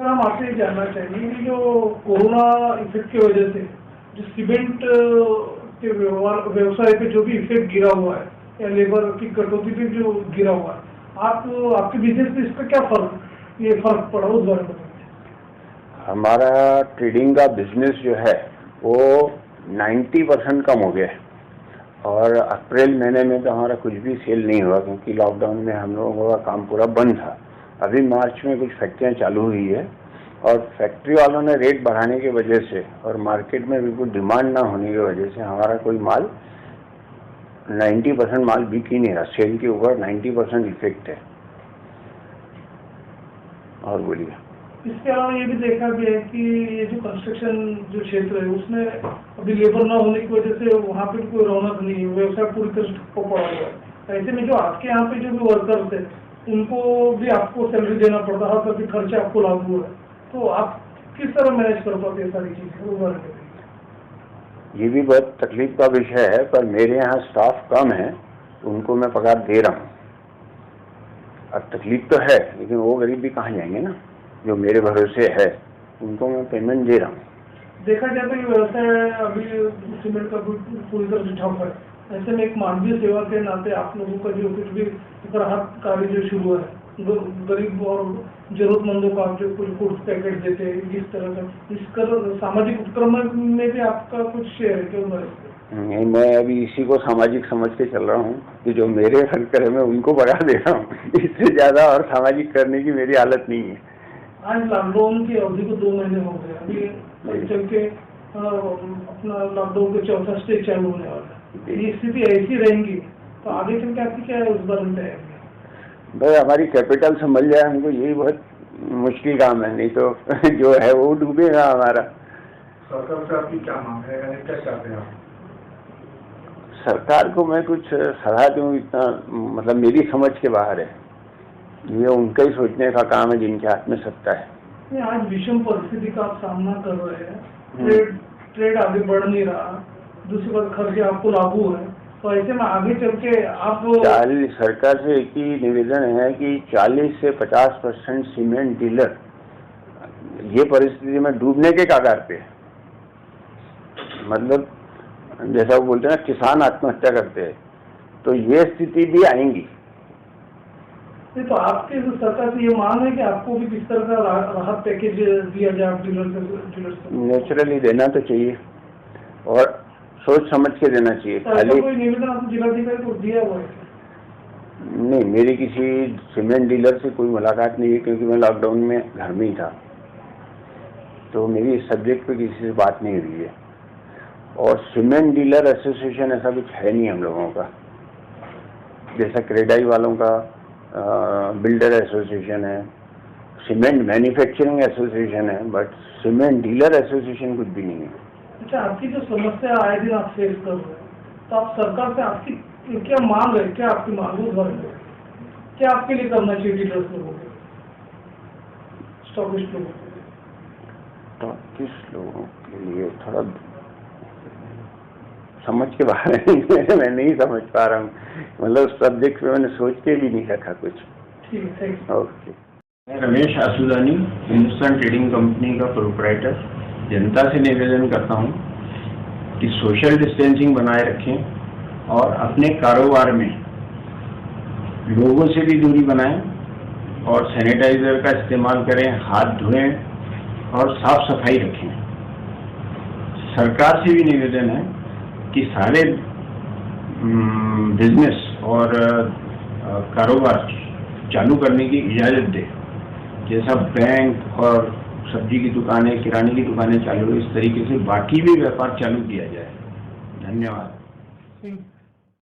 Sir, हम आपसे ये जानना चाहेंगे कि जो कोरोना इफेक्ट की वजह से जो सीमेंट के व्यवसाय पे जो भी इफेक्ट गिरा हुआ है या लेबर की कटौती पे जो गिरा हुआ है, आपके बिजनेस पे इसका क्या फर्क पड़ा, उस बारे में बताइए। हमारा ट्रेडिंग का बिजनेस जो है वो 90% कम हो गया है और अप्रैल महीने में तो हमारा कुछ भी सेल नहीं हुआ क्योंकि लॉकडाउन में हम लोगों का काम पूरा बंद था। अभी मार्च में कुछ फैक्ट्रियां चालू हुई है और फैक्ट्री वालों ने रेट बढ़ाने की वजह से और मार्केट में बिल्कुल डिमांड ना होने की वजह से हमारा कोई माल 90% माल बिक ही नहीं रहा। सेल के ऊपर 90% इफेक्ट है। और बोलिए। इसके अलावा ये भी देखा गया है कि ये जो कंस्ट्रक्शन जो क्षेत्र है उसमें अभी लेबर ना होने की वजह से वहाँ पे कोई रौनक नहीं है, व्यवसाय पूरी तरह ठप्प पड़ा हुआ है। ऐसे में जो आपके यहाँ पे जो भी वर्कर्स है उनको भी आपको सैलरी देना पड़ता है, तभी खर्चे आपको लागू है, तो आप किस तरह मैनेज कर पाते हैं सारी चीजें? ये भी बहुत तकलीफ का विषय है, पर मेरे यहाँ स्टाफ कम है, उनको मैं पगार दे रहा हूँ। अब तकलीफ तो है लेकिन वो गरीब भी कहाँ जाएंगे ना, जो मेरे भरोसे है उनको मैं पेमेंट दे रहा हूँ। देखा जाए तो ये व्यवसाय अभी सीमेंट का पूरी तरह से ठप है। ऐसे में एक मानवीय सेवा के नाते आप लोगों का जो कुछ भी राहत कार्य जो शुरू है, गरीब और जरूरतमंदों को आप जो कुछ फूड पैकेट देते हैं, जिस तरह का इसका सामाजिक उपक्रम में भी आपका कुछ शेयर है क्या? नहीं, मैं अभी इसी को सामाजिक समझ के चल रहा हूँ कि जो मेरे वर्कर है मैं उनको बढ़ा दे रहा हूँ। इससे ज्यादा और सामाजिक करने की मेरी हालत नहीं है। आज लॉकडाउन की अवधि को 2 महीने हो गए, अभी चल के अपना लॉकडाउन का चौथा स्टेज चालू होने वाला है। ये स्थिति ऐसी रहेंगी तो आगे चल के आपकी क्या है उस बारे में तैयारी? भाई हमारी कैपिटल संभल जाए, हमको यही बहुत मुश्किल काम है, नहीं तो जो है वो डूबेगा हमारा। सरकार से आपकी क्या मांग है, क्या चाहते हैं आप? सरकार को मैं कुछ सलाह दूं, इतना मतलब मेरी समझ के बाहर है, ये उनका ही सोचने का काम है जिनके हाथ में सत्ता है। आज विषम परिस्थिति का आप सामना कर रहे हैं, ट्रेड आगे बढ़ नहीं रहा, दूसरी बात खर्चे आपको लागू है, तो ऐसे में आगे चल के आप सरकार से एक ही निवेदन है कि 40 से 50% सीमेंट डीलर ये परिस्थिति में डूबने के कगार पे है। मतलब जैसा वो बोलते हैं ना, किसान आत्महत्या करते हैं, तो ये स्थिति भी आएंगी। तो आपके सरकार से ये मांग है कि आपको भी किस तरह का राहत पैकेज दिया जाए आप डीलर से? नेचुरली देना तो चाहिए और सोच समझ के देना चाहिए। खाली कोई निवेदन आपको जिलाधिकारी को दिया हुआ है? नहीं, मेरी किसी सीमेंट डीलर से कोई मुलाकात नहीं है क्योंकि मैं लॉकडाउन में घर में ही था, तो मेरी इस सब्जेक्ट पे किसी से बात नहीं हुई है। और सीमेंट डीलर एसोसिएशन ऐसा कुछ है नहीं हम लोगों का, जैसा क्रेडाई वालों का बिल्डर एसोसिएशन है, सीमेंट मैन्युफैक्चरिंग एसोसिएशन है, बट सीमेंट डीलर एसोसिएशन कुछ भी नहीं है। अच्छा, आपकी जो समस्या आए दिन आप फेस कर रहे हैं, तो आप सरकार से आपकी क्या मांग है, क्या आपकी मांग है, क्या आपके लिए करना चाहिए डीलर्स लोगों को, स्टॉकिस्ट लोगों को? स्टॉकिस्ट लोगों के लिए थोड़ा समझ के बाहर है, मैं नहीं समझ पा रहा हूँ, मतलब सब्जेक्ट पे मैंने सोच के भी नहीं रखा कुछ। ठीक है, थैंक यू। ओके। मैं रमेश आसुदानी, हिंदुस्तान ट्रेडिंग कंपनी का प्रोप्राइटर, जनता से निवेदन करता हूँ कि सोशल डिस्टेंसिंग बनाए रखें और अपने कारोबार में लोगों से भी दूरी बनाएं और सैनिटाइजर का इस्तेमाल करें, हाथ धोएं और साफ सफाई रखें। सरकार से भी निवेदन है कि सारे बिजनेस और कारोबार चालू करने की इजाज़त दे, जैसा बैंक और सब्जी की दुकानें, किराने की दुकानें चालू हो, इस तरीके से बाकी भी व्यापार चालू किया जाए। धन्यवाद।